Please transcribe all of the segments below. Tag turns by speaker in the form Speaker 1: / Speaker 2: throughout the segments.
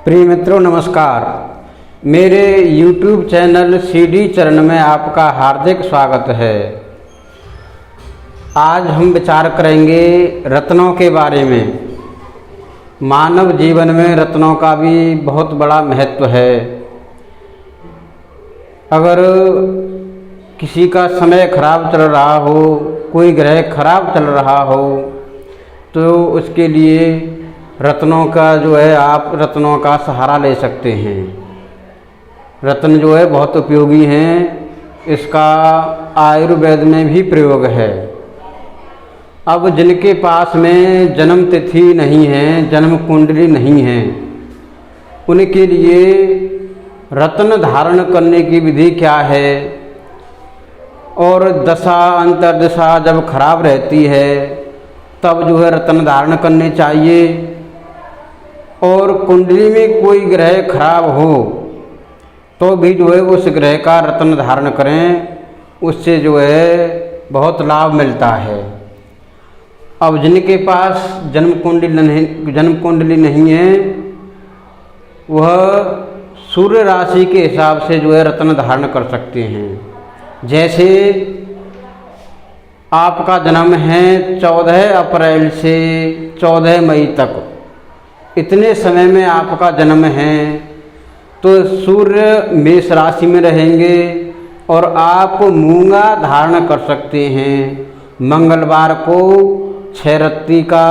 Speaker 1: प्रिय मित्रों नमस्कार। मेरे YouTube चैनल CD चरण में आपका हार्दिक स्वागत है। आज हम विचार करेंगे रत्नों के बारे में। मानव जीवन में रत्नों का भी बहुत बड़ा महत्व है। अगर किसी का समय खराब चल रहा हो, कोई ग्रह खराब चल रहा हो, तो उसके लिए रत्नों का आप रत्नों का सहारा ले सकते हैं। रत्न बहुत उपयोगी हैं। इसका आयुर्वेद में भी प्रयोग है। अब जिनके पास में जन्म तिथि नहीं है, जन्म कुंडली नहीं है, उनके लिए रत्न धारण करने की विधि क्या है और दशा अंतर्दशा जब खराब रहती है तब रत्न धारण करने चाहिए। और कुंडली में कोई ग्रह खराब हो तो भी उस ग्रह का रत्न धारण करें, उससे बहुत लाभ मिलता है। अब जिनके पास जन्म कुंडली नहीं है, वह सूर्य राशि के हिसाब से रत्न धारण कर सकते हैं। जैसे आपका जन्म है 14 अप्रैल से 14 मई तक, इतने समय में आपका जन्म है, तो सूर्य मेष राशि में रहेंगे और आप मूंगा धारण कर सकते हैं। मंगलवार को 6 रत्ती का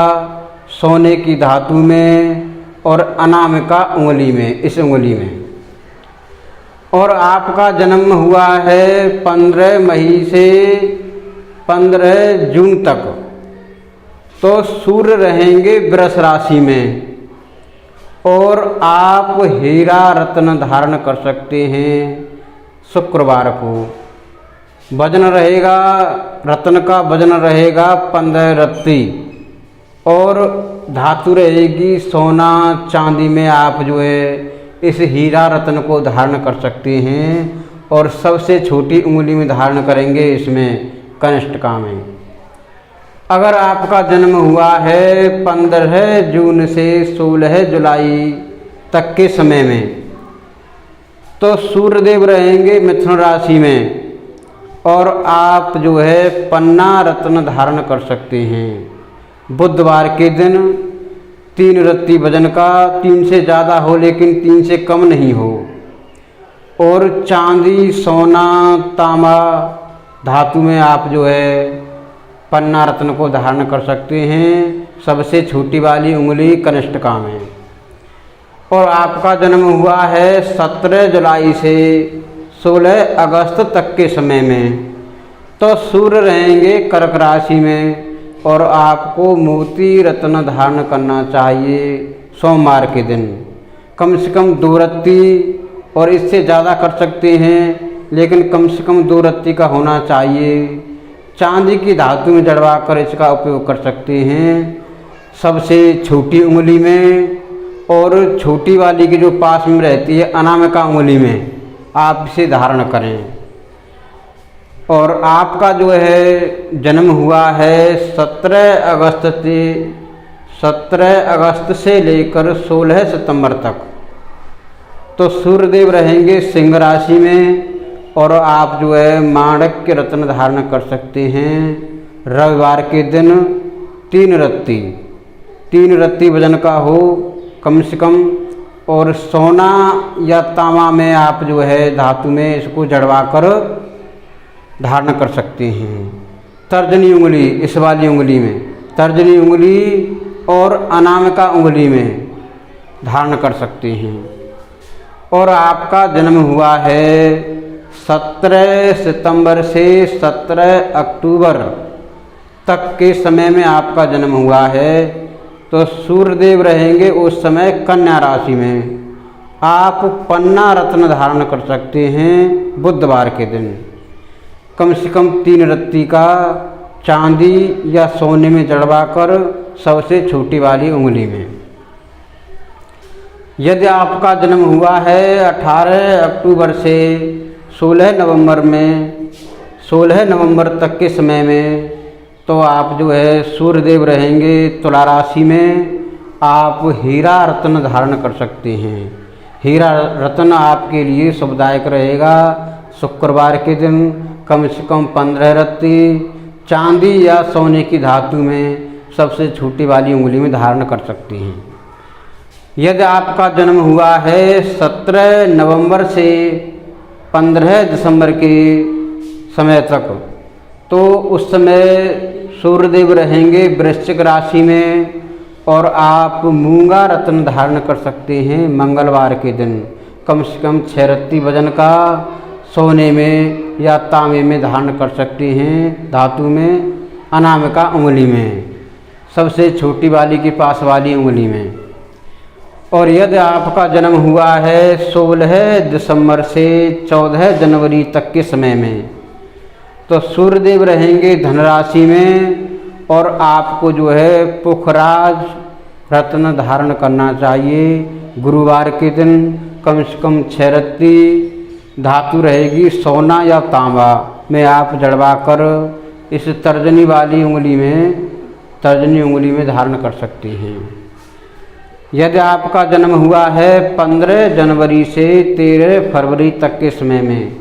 Speaker 1: सोने की धातु में और अनामिका उंगली में, इस उंगली में। और आपका जन्म हुआ है 15 मई से 15 जून तक, तो सूर्य रहेंगे वृष राशि में और आप हीरा रत्न धारण कर सकते हैं। शुक्रवार को वजन रहेगा, रत्न का वजन रहेगा 15 रत्ती और धातु रहेगी सोना चांदी में। आप इस हीरा रत्न को धारण कर सकते हैं और सबसे छोटी उंगली में धारण करेंगे, इसमें कनिष्ठिका में। अगर आपका जन्म हुआ है 15 जून से 16 जुलाई तक के समय में, तो सूर्यदेव रहेंगे मिथुन राशि में और आप पन्ना रत्न धारण कर सकते हैं। बुधवार के दिन 3 रत्ती वजन का, 3 से ज़्यादा हो लेकिन 3 से कम नहीं हो, और चांदी सोना तांबा धातु में आप पन्ना रत्न को धारण कर सकते हैं, सबसे छोटी वाली उंगली कनिष्ठिका में। और आपका जन्म हुआ है 17 जुलाई से 16 अगस्त तक के समय में, तो सूर्य रहेंगे कर्क राशि में और आपको मोती रत्न धारण करना चाहिए सोमवार के दिन। कम से कम 2 रत्ती, और इससे ज़्यादा कर सकते हैं लेकिन कम से कम 2 रत्ती का होना चाहिए। चांदी की धातु में जड़वा कर इसका उपयोग कर सकते हैं, सबसे छोटी उंगली में और छोटी वाली की जो पास में रहती है अनामिका उंगली में आप इसे धारण करें। और आपका जन्म हुआ है 17 अगस्त से लेकर 16 सितंबर तक, तो सूर्यदेव रहेंगे सिंह राशि में और आप माणिक्य रत्न धारण कर सकते हैं। रविवार के दिन 3 रत्ती वजन का हो कम से कम, और सोना या तांबा में आप धातु में इसको जड़वा कर धारण कर सकते हैं। तर्जनी उंगली, इस वाली उंगली में तर्जनी उंगली और अनामिका उंगली में धारण कर सकते हैं। और आपका जन्म हुआ है 17 सितंबर से 17 अक्टूबर तक के समय में आपका जन्म हुआ है, तो सूर्यदेव रहेंगे उस समय कन्या राशि में। आप पन्ना रत्न धारण कर सकते हैं बुधवार के दिन, कम से कम 3 रत्ती का चांदी या सोने में जड़वा कर सबसे छोटी वाली उंगली में। यदि आपका जन्म हुआ है 18 अक्टूबर से 16 नवंबर में, 16 नवंबर तक के समय में, तो आप सूर्यदेव रहेंगे तुला राशि में। आप हीरा रत्न धारण कर सकते हैं। हीरा रत्न आपके लिए शुभदायक रहेगा। शुक्रवार के दिन कम से कम 15 रत्ती चांदी या सोने की धातु में सबसे छोटी वाली उंगली में धारण कर सकते हैं। यदि आपका जन्म हुआ है 17 नवंबर से 15 दिसंबर के समय तक, तो उस समय सूर्यदेव रहेंगे वृश्चिक राशि में और आप मूंगा रत्न धारण कर सकते हैं। मंगलवार के दिन कम से कम 6 रत्ती वजन का सोने में या तांबे में धारण कर सकते हैं, धातु में, अनामिका उंगली में, सबसे छोटी वाली के पास वाली उंगली में। और यदि आपका जन्म हुआ है 16 दिसंबर से 14 जनवरी तक के समय में, तो सूर्यदेव रहेंगे धन राशि में और आपको जो है पुखराज रत्न धारण करना चाहिए। गुरुवार के दिन कम से कम 6 रत्ती धातु रहेगी सोना या तांबा में आप जड़वा कर इस तर्जनी वाली उंगली में, तर्जनी उंगली में धारण कर सकते हैं। यदि आपका जन्म हुआ है 15 जनवरी से 13 फरवरी तक के समय में,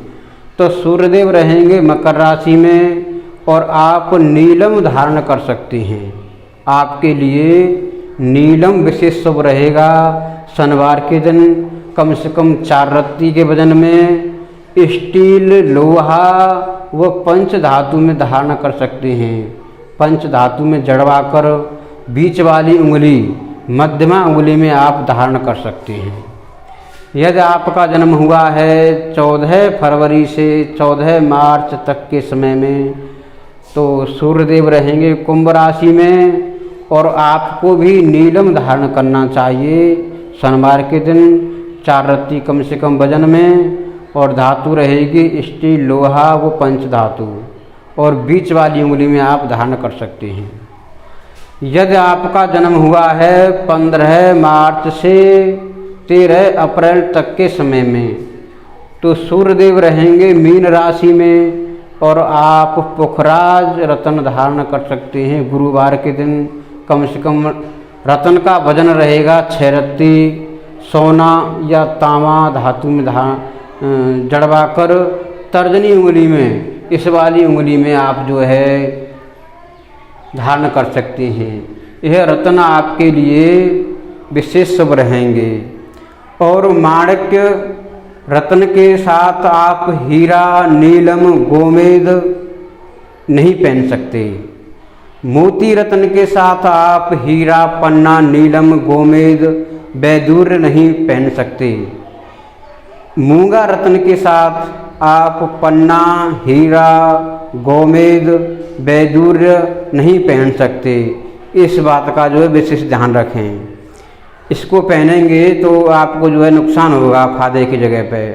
Speaker 1: तो सूर्यदेव रहेंगे मकर राशि में और आप नीलम धारण कर सकते हैं। आपके लिए नीलम विशेष शुभ रहेगा। शनिवार के दिन कम से कम 4 रत्ती के वजन में स्टील, लोहा व पंच धातु में धारण कर सकते हैं। पंच धातु में जड़वा कर बीच वाली उंगली, मध्यमा उंगली में आप धारण कर सकते हैं। यदि आपका जन्म हुआ है 14 फरवरी से 14 मार्च तक के समय में, तो सूर्यदेव रहेंगे कुंभ राशि में और आपको भी नीलम धारण करना चाहिए। शनिवार के दिन 4 रत्ती कम से कम वजन में और धातु रहेगी स्टील, लोहा व पंच धातु और बीच वाली उंगली में आप धारण कर सकते हैं। यदि आपका जन्म हुआ है 15 मार्च से 13 अप्रैल तक के समय में, तो सूर्यदेव रहेंगे मीन राशि में और आप पुखराज रत्न धारण कर सकते हैं। गुरुवार के दिन कम से कम रत्न का वजन रहेगा 6 रत्ती सोना या तांबा धातु में जड़वा कर तर्जनी उंगली में, इस वाली उंगली में आप जो है धारण कर सकते हैं। यह रत्न आपके लिए विशेष शुभ रहेंगे। और माणिक्य रत्न के साथ आप हीरा, नीलम, गोमेद नहीं पहन सकते। मोती रत्न के साथ आप हीरा, पन्ना, नीलम, गोमेद, वैदूर्य नहीं पहन सकते। मूंगा रत्न के साथ आप पन्ना, हीरा, गोमेद, वैदूर्य नहीं पहन सकते। इस बात का जो है विशेष ध्यान रखें। इसको पहनेंगे तो आपको जो है नुकसान होगा फायदे की जगह पे।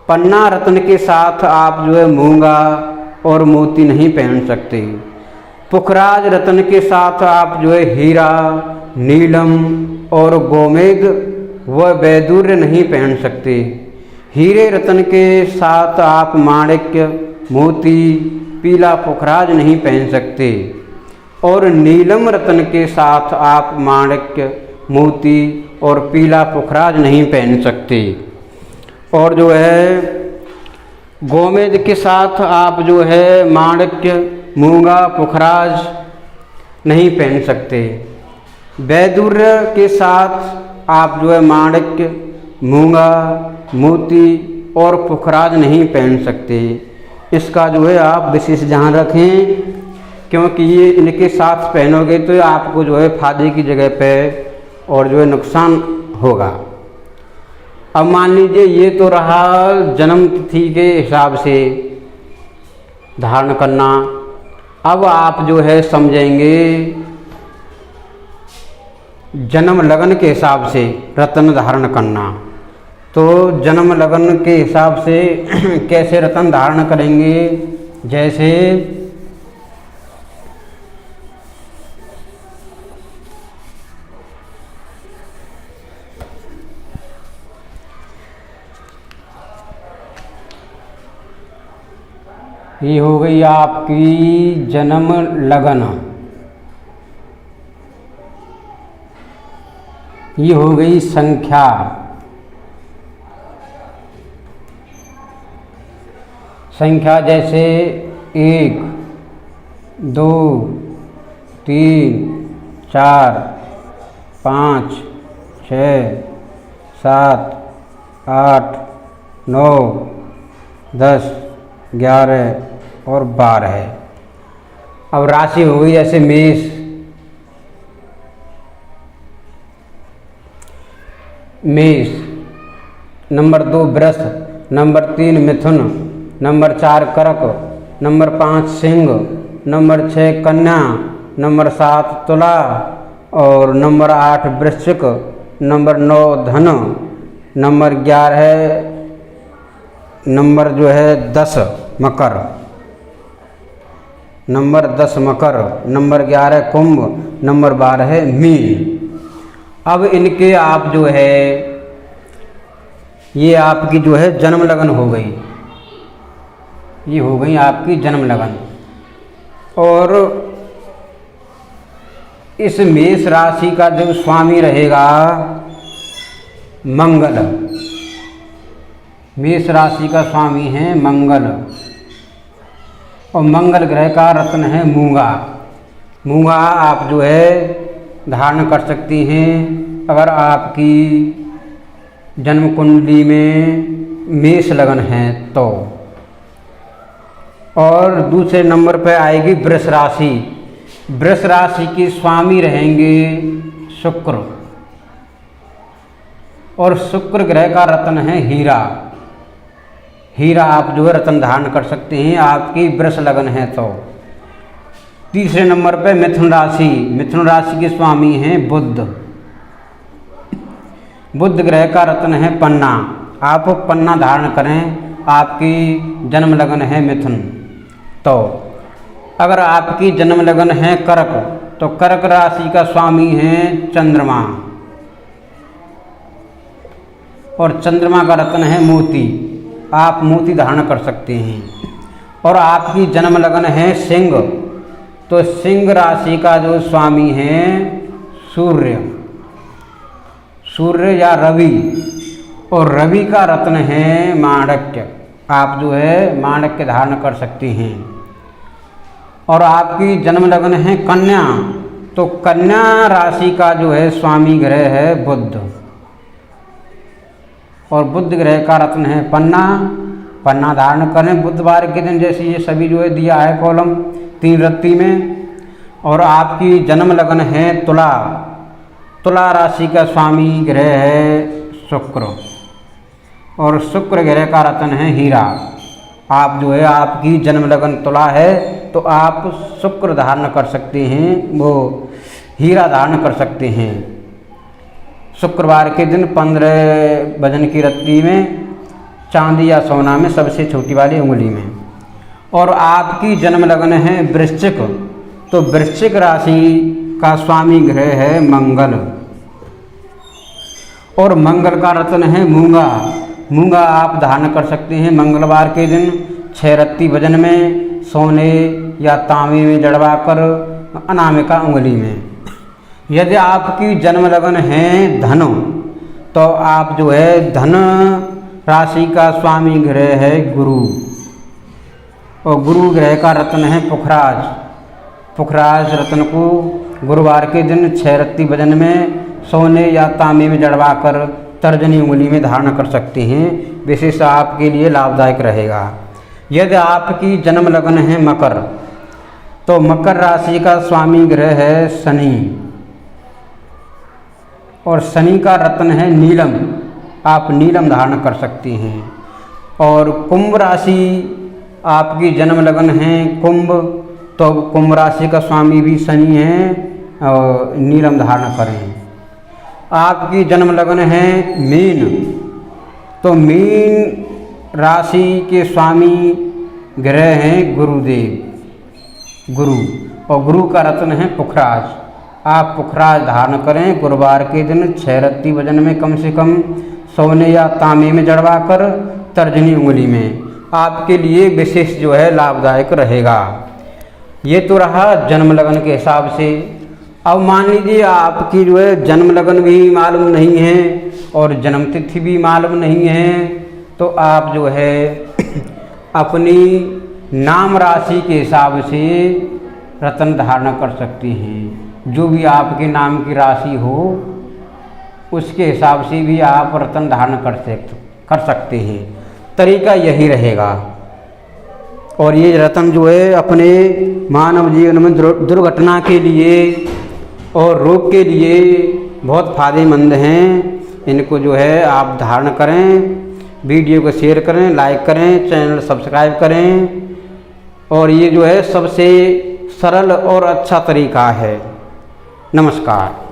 Speaker 1: पन्ना रत्न के साथ आप जो है मूंगा और मोती नहीं पहन सकते। पुखराज रत्न के साथ आप जो है हीरा, नीलम और गोमेद व वैदूर्य नहीं पहन सकते। हीरे रत्न के साथ आप माणिक्य, मोती, पीला पुखराज नहीं पहन सकते। और नीलम रत्न के साथ आप माणिक्य, मोती और पीला पुखराज नहीं पहन सकते। और जो है गोमेद के साथ आप जो है माणिक्य, मूंगा, पुखराज नहीं पहन सकते। वैदूर्य के साथ आप जो है माणिक्य, मूंगा, मोती और पुखराज नहीं पहन सकते। इसका जो है आप विशेष ध्यान रखें, क्योंकि ये इनके साथ पहनोगे तो आपको जो है फायदे की जगह पे और जो है नुकसान होगा। अब मान लीजिए ये तो रहा जन्म तिथि के हिसाब से धारण करना। अब आप जो है समझेंगे जन्म लगन के हिसाब से रत्न धारण करना। तो जन्म लगन के हिसाब से कैसे रत्न धारण करेंगे, जैसे ये हो गई आपकी जन्म लगन। ये हो गई संख्या। संख्या जैसे 1 2 3 4 5 6 7 8 9 10 11 और 12। अब राशि हो गई जैसे मेष। मेष नंबर 2 वृष, नंबर 3 मिथुन, नंबर 4 कर्क, नंबर 5 सिंह, नंबर 6 कन्या, नंबर 7 तुला और नंबर 8 वृश्चिक, नंबर 9 धन, नंबर 11 नंबर जो है 10 मकर, नंबर 10 मकर, नंबर 11 कुंभ, नंबर 12 मीन। अब इनके आप जो है ये आपकी जो है जन्म लगन हो गई, ये हो गई आपकी जन्म लगन। और इस मेष राशि का जो स्वामी रहेगा मंगल। मेष राशि का स्वामी है मंगल और मंगल ग्रह का रत्न है मूंगा। मूंगा आप जो है धारण कर सकती हैं अगर आपकी जन्म कुंडली में मेष लगन है तो। और दूसरे नंबर पर आएगी वृष राशि। वृष राशि के स्वामी रहेंगे शुक्र और शुक्र ग्रह का रत्न है हीरा। हीरा आप जो है रत्न धारण कर सकते हैं आपकी वृष लगन है तो। तीसरे नंबर पर मिथुन राशि। मिथुन राशि के स्वामी हैं बुध। बुध ग्रह का रत्न है पन्ना। आप पन्ना धारण करें, आपकी जन्म लगन है मिथुन तो। अगर आपकी जन्म लगन है कर्क तो कर्क राशि का स्वामी है चंद्रमा और चंद्रमा का रत्न है मोती। आप मोती धारण कर सकते हैं। और आपकी जन्म लगन है सिंह तो सिंह राशि का जो स्वामी है सूर्य, सूर्य या रवि, और रवि का रत्न है माणक्य। आप जो है माणक्य धारण कर सकते हैं। और आपकी जन्म लगन है कन्या तो कन्या राशि का जो है स्वामी ग्रह है बुध और बुध ग्रह का रत्न है पन्ना। पन्ना धारण करें बुधवार के दिन, जैसे ये सभी जो है दिया है कॉलम 3 रत्ती में। और आपकी जन्म लगन है तुला। तुला राशि का स्वामी ग्रह है शुक्र और शुक्र ग्रह का रत्न है हीरा। आप जो है आपकी जन्म लगन तुला है तो आप शुक्र धारण कर सकते हैं, वो हीरा धारण कर सकते हैं शुक्रवार के दिन 15 वजन की रत्ती में, चांदी या सोना में सबसे छोटी वाली उंगली में। और आपकी जन्म लगन है वृश्चिक तो वृश्चिक राशि का स्वामी ग्रह है मंगल और मंगल का रत्न है मूंगा। मूंगा आप धारण कर सकते हैं मंगलवार के दिन 6 रत्ती वजन में, सोने या तांबे में जड़वा कर अनामिका उंगली में। यदि आपकी जन्म लगन है धन तो आप जो है धन राशि का स्वामी ग्रह है गुरु और गुरु ग्रह का रत्न है पुखराज। पुखराज रत्न को गुरुवार के दिन 6 रत्ती वजन में, सोने या तांबे में जड़वा कर तर्जनी उंगली में धारण कर सकते हैं। विशेष आपके लिए लाभदायक रहेगा। यदि आपकी जन्म लगन है मकर तो मकर राशि का स्वामी ग्रह है शनि और शनि का रत्न है नीलम। आप नीलम धारण कर सकते हैं। और कुंभ राशि आपकी जन्म लगन है कुंभ तो कुंभ राशि का स्वामी भी शनि है और नीलम धारण करें। आपकी जन्म लगन है मीन तो मीन राशि के स्वामी ग्रह हैं गुरुदेव, गुरु, और गुरु का रत्न है पुखराज। आप पुखराज धारण करें गुरुवार के दिन 6 रत्ती वजन में, कम से कम सोने या तांबे में जड़वा कर तर्जनी उंगली में। आपके लिए विशेष जो है लाभदायक रहेगा। ये तो रहा जन्म लगन के हिसाब से। अब मान लीजिए आपकी जो है जन्म लगन भी मालूम नहीं है और जन्म तिथि भी मालूम नहीं है, तो आप जो है अपनी नाम राशि के हिसाब से रत्न धारण कर सकते हैं। जो भी आपके नाम की राशि हो उसके हिसाब से भी आप रत्न धारण कर सकते हैं। तरीका यही रहेगा। और ये रत्न जो है अपने मानव जीवन में दुर्घटना के लिए और रोग के लिए बहुत फ़ायदेमंद हैं। इनको जो है आप धारण करें। वीडियो को शेयर करें, लाइक करें, चैनल सब्सक्राइब करें। और ये जो है सबसे सरल और अच्छा तरीका है। नमस्कार।